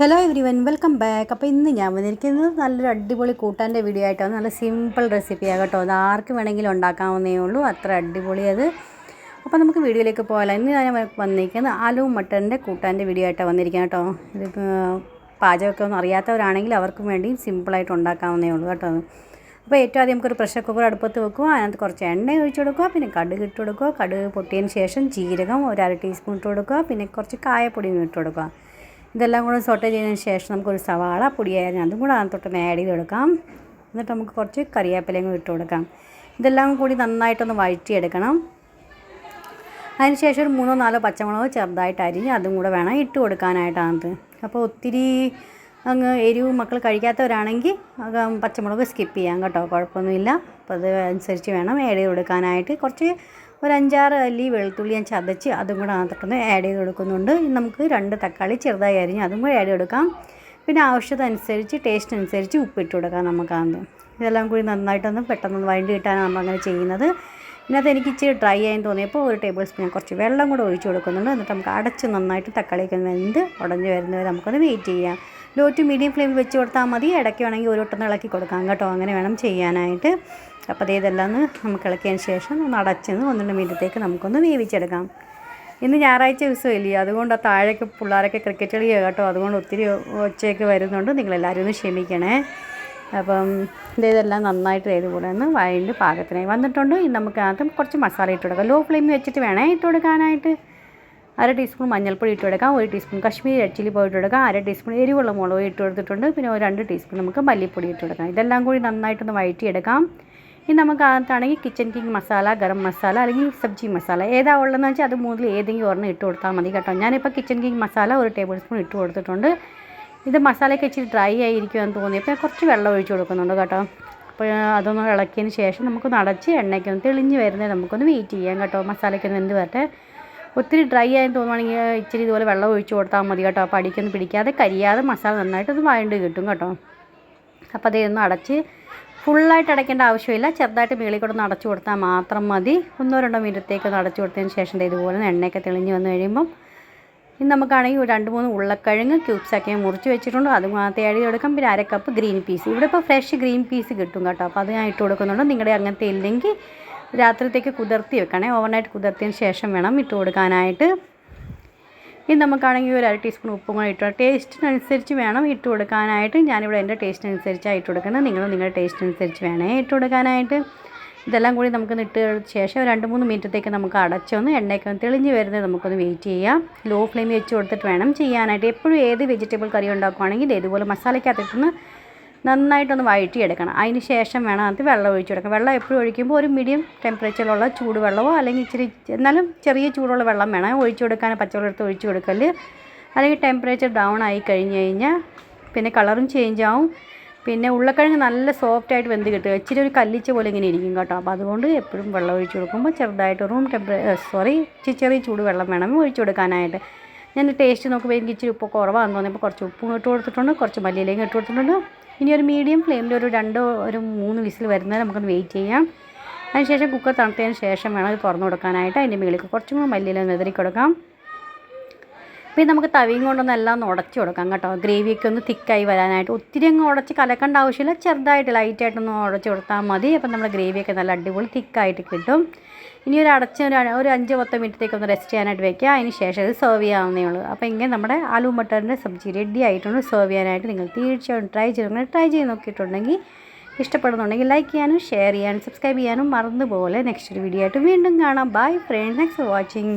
Hello every one welcome back. അപ്പോൾ ഇന്ന് ഞാൻ വന്നിരിക്കുന്നത് നല്ലൊരു അടിപൊളി കൂട്ടാൻ്റെ വീഡിയോ ആയിട്ടാണ്. നല്ല സിമ്പിൾ റെസിപ്പിയാണ് കേട്ടോ. അത് ആർക്ക് വേണമെങ്കിലും ഉണ്ടാക്കാവുന്നേ ഉള്ളൂ, അത്ര അടിപൊളി അത്. അപ്പോൾ നമുക്ക് വീഡിയോയിലേക്ക് പോകാം. ഇന്ന് ഞാൻ വന്നിരിക്കുന്നത് ആലു മട്ടറിൻ്റെ കൂട്ടാൻ്റെ വീഡിയോ ആയിട്ടാണ് വന്നിരിക്കുന്നത് കേട്ടോ. ഇത് പാചകമൊക്കെ ഒന്നും അറിയാത്തവരാണെങ്കിൽ അവർക്കും വേണ്ടി സിമ്പിളായിട്ട് ഉണ്ടാക്കാവുന്നേ ഉള്ളൂ കേട്ടോ. അപ്പോൾ ഏറ്റവും ആദ്യം നമുക്കൊരു പ്രഷർ കുക്കർ അടുപ്പത്ത് വെക്കുക. അതിനകത്ത് കുറച്ച് എണ്ണ ഒഴിച്ച് കൊടുക്കുക, പിന്നെ കടുക് ഇട്ട് കൊടുക്കുക. കടുക് പൊട്ടിയതിന് ശേഷം ജീരകം ഒരു 1/2 ടീസ്പൂൺ ഇട്ട് കൊടുക്കുക, പിന്നെ കുറച്ച് കായപ്പൊടിയും ഇട്ട് കൊടുക്കുക. ഇതെല്ലാം കൂടെ സോട്ടേ ചെയ്തതിന് ശേഷം നമുക്കൊരു സവാള പൊടിയായിരുന്നു അതും കൂടെ അതിനകത്തൊന്ന് ആഡ് ചെയ്ത് കൊടുക്കാം. എന്നിട്ട് നമുക്ക് കുറച്ച് കറിവേപ്പിലയും കൂടി ഇട്ട് കൊടുക്കാം. ഇതെല്ലാം കൂടി നന്നായിട്ടൊന്ന് വഴറ്റിയെടുക്കണം. അതിനുശേഷം ഒരു 3-4 പച്ചമുളക് ചെറുതായിട്ട് അരിഞ്ഞ് അതും കൂടെ വേണം ഇട്ട് കൊടുക്കാനായിട്ടാണത്. അപ്പോൾ ഒത്തിരി അങ്ങ് എരിവ് മക്കൾ കഴിക്കാത്തവരാണെങ്കിൽ പച്ചമുളക് സ്കിപ്പ് ചെയ്യാം കേട്ടോ, കുഴപ്പമൊന്നുമില്ല. അപ്പോൾ അത് അനുസരിച്ച് വേണം ആഡ് ചെയ്ത് കൊടുക്കാനായിട്ട്. കുറച്ച് ഒരു 5-6 അല്ലി വെളുത്തുള്ളി ഞാൻ ചതച്ച് അതും കൂടെ അതിനകത്തൊന്ന് ആഡ് ചെയ്ത് കൊടുക്കുന്നുണ്ട്. നമുക്ക് 2 തക്കാളി ചെറുതായി അരിഞ്ഞ് അതും കൂടെ ആഡ് ചെയ്ത് കൊടുക്കാം. പിന്നെ ആവശ്യത്തിനനുസരിച്ച് ടേസ്റ്റ് അനുസരിച്ച് ഉപ്പിട്ട് കൊടുക്കാം നമുക്കത്. ഇതെല്ലാം കൂടി നന്നായിട്ടൊന്ന് പെട്ടെന്ന് വഴണ്ടി കിട്ടാനാണ് നമ്മൾ അങ്ങനെ ചെയ്യുന്നത്. ഇതിനകത്ത് എനിക്ക് ഇച്ചിരി ഡ്രൈ ആയെന്ന് തോന്നിയപ്പോൾ 1 ടേബിൾ സ്പൂൺ ഞാൻ കുറച്ച് വെള്ളം കൂടെ ഒഴിച്ച് കൊടുക്കുന്നുണ്ട്. എന്നിട്ട് നമുക്ക് അടച്ച് നന്നായിട്ട് തക്കാളിയൊക്കെ വെന്ത് ഉടഞ്ഞ് വരുന്നവരെ നമുക്കൊന്ന് വെയിറ്റ് ചെയ്യാം. ലോ ടു മീഡിയം ഫ്ലെയിമിൽ വെച്ച് കൊടുത്താൽ മതി. ഇടയ്ക്ക് വേണമെങ്കിൽ ഒരു വട്ടം ഇളക്കി കൊടുക്കാം കേട്ടോ, അങ്ങനെ വേണം ചെയ്യാനായിട്ട്. അപ്പോൾ ഇതെല്ലാം നമുക്ക് ഇളക്കിയതിന് ശേഷം ഒന്ന് അടച്ചെന്ന് 1-2 മിനിറ്റത്തേക്ക് നമുക്കൊന്ന് വേവിച്ചെടുക്കാം. ഇന്ന് ഞായറാഴ്ച ദിവസമില്ലേ, അതുകൊണ്ട് ആ താഴേക്ക് പിള്ളേരൊക്കെ ക്രിക്കറ്റ് കളിയാണ് കേട്ടോ, അതുകൊണ്ട് ഒത്തിരി ഒച്ചയൊക്കെ വരുന്നുണ്ട്. നിങ്ങളെല്ലാവരും ഒന്ന് ക്ഷമിക്കണേ. അപ്പം ഇതെല്ലാം നന്നായിട്ട് ഇതുപോലെ ഒന്ന് വഴണ്ട് പാകത്തിനായി വന്നിട്ടുണ്ട്. ഇനി നമുക്ക് അതിനകത്ത് കുറച്ച് മസാല ഇട്ട് കൊടുക്കാം. ലോ ഫ്ലെയിമിൽ വെച്ചിട്ട് വേണേ ഇട്ട് കൊടുക്കാനായിട്ട്. 1/2 ടീസ്പൂൺ മഞ്ഞൾപ്പൊടി ഇട്ട് കൊടുക്കാം, 1 teaspoon Kashmiri red chilli powder ഇട്ട് കൊടുക്കാം, 1/2 ടീസ്പൂൺ എരിവുള്ള മുളക് ഇട്ട് കൊടുത്തിട്ടുണ്ട്. പിന്നെ 2 ടീസ്പൂൺ നമുക്ക് മല്ലിപ്പൊടി ഇട്ട് കൊടുക്കാം. ഇതെല്ലാം കൂടി നന്നായിട്ടൊന്ന് വഴറ്റിയെടുക്കാം. ഇനി നമുക്ക് അതിനകത്താണെങ്കിൽ കിച്ചൻ കിങ് മസാല, ഗരം മസാല അല്ലെങ്കിൽ സബ്ജി മസാല ഏതാ ഉള്ളതെന്ന് വെച്ചാൽ അത് 3-ൽ ഏതെങ്കിലും ഒരെണ്ണം ഇട്ട് കൊടുത്താൽ മതി കേട്ടോ. ഞാനിപ്പോൾ kitchen king masala 1 table spoon ഇട്ട് കൊടുത്തിട്ടുണ്ട്. ഇത് മസാലയൊക്കെ ഇച്ചിരി ഡ്രൈ ആയിരിക്കുമെന്ന് തോന്നിയപ്പോൾ കുറച്ച് വെള്ളം ഒഴിച്ച് കൊടുക്കുന്നുണ്ട് കേട്ടോ. അപ്പോൾ അതൊന്ന് ഇളക്കിയതിന് ശേഷം നമുക്കൊന്ന് അടച്ച് എണ്ണയ്ക്കൊന്ന് തെളിഞ്ഞ് വരുന്നത് നമുക്കൊന്ന് വെയിറ്റ് ചെയ്യാം കേട്ടോ. മസാലയ്ക്കൊന്ന് വെന്ത് വരട്ടെ. ഒത്തിരി ഡ്രൈ ആയെന്ന് തോന്നുവാണെങ്കിൽ ഇച്ചിരി ഇതുപോലെ വെള്ളം ഒഴിച്ച് കൊടുത്താൽ മതി കേട്ടോ. അപ്പോൾ അടിക്കൊന്നും പിടിക്കാതെ കരിയാതെ മസാല നന്നായിട്ടൊന്ന് വഴണ്ട് കിട്ടും കേട്ടോ. അപ്പോൾ അതൊന്ന് അടച്ച് ഫുള്ളായിട്ട് അടയ്ക്കേണ്ട ആവശ്യമില്ല, ചെറുതായിട്ട് മേളിൽ കൂടെ ഒന്ന് അടച്ചു കൊടുത്താൽ മാത്രം മതി. 1-2 മിനിറ്റത്തേക്ക് ഒന്ന് അടച്ചു കൊടുത്തതിന് ശേഷം ഇതുപോലെ എണ്ണയൊക്കെ തെളിഞ്ഞ് വന്ന് കഴിയുമ്പം ഇനി നമുക്കാണെങ്കിൽ ഒരു 2-3 ഉരുളക്കിഴങ്ങ് ക്യൂബ്സൊക്കെ മുറിച്ച് വെച്ചിട്ടുണ്ട്, അതും അതിനകത്ത് ആഡ് ചെയ്ത് കൊടുക്കാം. പിന്നെ 1/2 കപ്പ് ഗ്രീൻ പീസ്, ഇവിടെ ഇപ്പോൾ ഫ്രഷ് ഗ്രീൻ പീസ് കിട്ടും കേട്ടോ. അപ്പോൾ അത് ഞാൻ ഇട്ട് കൊടുക്കുന്നുണ്ട്. നിങ്ങളുടെ അങ്ങനത്തെ ഇല്ലെങ്കിൽ രാത്രിത്തേക്ക് കുതിർത്തി വെക്കണേ, ഓവർനൈറ്റ് കുതിർത്തിയതിന് ശേഷം വേണം ഇട്ട് കൊടുക്കാനായിട്ട്. ഇനി നമുക്കാണെങ്കിൽ ഒരു 1/2 ടീസ്പൂൺ ഉപ്പും കൂടെ ഇട്ട് ടേസ്റ്റിനനുസരിച്ച് വേണം ഇട്ട് കൊടുക്കാനായിട്ട്. ഞാനിവിടെ എൻ്റെ ടേസ്റ്റിനനുസരിച്ചാണ് ഇട്ട് കൊടുക്കുന്നത്, നിങ്ങളുടെ ടേസ്റ്റിനനുസരിച്ച് വേണേ ഇട്ട് കൊടുക്കാനായിട്ട്. ഇതെല്ലാം കൂടി നമുക്കൊന്ന് ഇട്ട് ശേഷം 2-3 മിനിറ്റത്തേക്ക് നമുക്ക് അടച്ചൊന്ന് എണ്ണയൊക്കെ ഒന്ന് തെളിഞ്ഞ് വരുന്നത് നമുക്കൊന്ന് വെയിറ്റ് ചെയ്യാം. ലോ ഫ്ലെയിമിൽ വെച്ച് കൊടുത്തിട്ട് വേണം ചെയ്യാനായിട്ട്. എപ്പോഴും ഏത് വെജിറ്റബിൾ കറി ഉണ്ടാക്കുകയാണെങ്കിൽ ഇതുപോലെ മസാലയ്ക്കകത്തിട്ടൊന്ന് നന്നായിട്ടൊന്ന് വഴറ്റിയെടുക്കണം. അതിന് ശേഷം വേണം അതിനകത്ത് വെള്ളം ഒഴിച്ച് കൊടുക്കണം. വെള്ളം എപ്പോഴും ഒഴിക്കുമ്പോൾ ഒരു മീഡിയം ടെമ്പറേച്ചറിലുള്ള ചൂടുവെള്ളമോ അല്ലെങ്കിൽ ഇച്ചിരി എന്നാലും ചെറിയ ചൂടുള്ള വെള്ളം വേണം ഒഴിച്ച് കൊടുക്കാൻ. പച്ചവെള്ളം എടുത്ത് ഒഴിച്ച് കൊടുക്കൽ, അല്ലെങ്കിൽ ടെമ്പറേച്ചർ ഡൗൺ ആയി കഴിഞ്ഞ് കഴിഞ്ഞാൽ പിന്നെ കളറും ചേഞ്ച് ആവും. പിന്നെ ഉരുളക്കിഴങ്ങ് നല്ല സോഫ്റ്റായിട്ട് വെന്ത് കിട്ടുക, ഇച്ചിരി ഒരു കല്ലിച്ച പോലെ ഇങ്ങനെ ഇരിക്കും കേട്ടോ. അപ്പോൾ അതുകൊണ്ട് എപ്പോഴും വെള്ളം ഒഴിച്ച് കൊടുക്കുമ്പോൾ ചെറുതായിട്ട് ചെറിയ ചൂട് വെള്ളം വേണം ഒഴിച്ച് കൊടുക്കാനായിട്ട്. ഞാൻ ടേസ്റ്റ് നോക്കുമ്പോൾ എനിക്ക് ഇച്ചിരി ഉപ്പ് കുറവാണെന്ന് തോന്നിയപ്പോൾ കുറച്ച് ഉപ്പും ഇട്ട് കൊടുത്തിട്ടുണ്ട്, കുറച്ച് മല്ലിയിലയും ഇട്ട് കൊടുത്തിട്ടുണ്ട്. ഇനി ഒരു മീഡിയം ഫ്ലെയിമിൽ ഒരു 2-3 വിസിൽ വരുന്നത് നമുക്കൊന്ന് വെയിറ്റ് ചെയ്യാം. അതിനുശേഷം കുക്കർ തണുത്തതിന് ശേഷം വേണം അത് തുറന്ന് കൊടുക്കാനായിട്ട്. അതിൻ്റെ മുകളിൽ കുറച്ചും കൂടി മല്ലിയില വെതറി കൊടുക്കാം. പിന്നെ നമുക്ക് തവിയും കൊണ്ടൊന്ന് എല്ലാം ഒന്ന് ഉടച്ച് കൊടുക്കാം കേട്ടോ, ഗ്രേവിയൊക്കെ ഒന്ന് തിക്കായി വരാനായിട്ട്. ഒത്തിരി അങ്ങ് ഉടച്ച് കലക്കേണ്ട ആവശ്യമില്ല, ചെറുതായിട്ട് ലൈറ്റായിട്ടൊന്ന് ഉടച്ച് കൊടുത്താൽ മതി. അപ്പം നമ്മുടെ ഗ്രേവിയൊക്കെ നല്ല അടിപൊളി തിക്കായിട്ട് കിട്ടും. ഇനി ഒരു 5-10 മിനിറ്റത്തേക്ക് ഒന്ന് റെസ്റ്റ് ചെയ്യാനായിട്ട് വെക്കുക. അതിന് ശേഷം ഇത് സെർവ് ചെയ്യാവുന്നേ ഉള്ളൂ. അപ്പോൾ ഇങ്ങനെ നമ്മുടെ ആലു മട്ടറിൻ്റെ സബ്ജി റെഡി ആയിട്ടുണ്ട്. സെർവ് ചെയ്യാനായിട്ട് നിങ്ങൾ തീർച്ചയായും ട്രൈ ചെയ്ത് നോക്കിയിട്ടുണ്ടെങ്കിൽ ഇഷ്ടപ്പെടുന്നുണ്ടെങ്കിൽ ലൈക്ക് ചെയ്യാനും ഷെയർ ചെയ്യാനും സബ്സ്ക്രൈബ് ചെയ്യാനും മറന്നുപോലെ. നെക്സ്റ്റ് ഒരു വീഡിയോ ആയിട്ട് വീണ്ടും കാണാം. Bye friends, thanks for watching.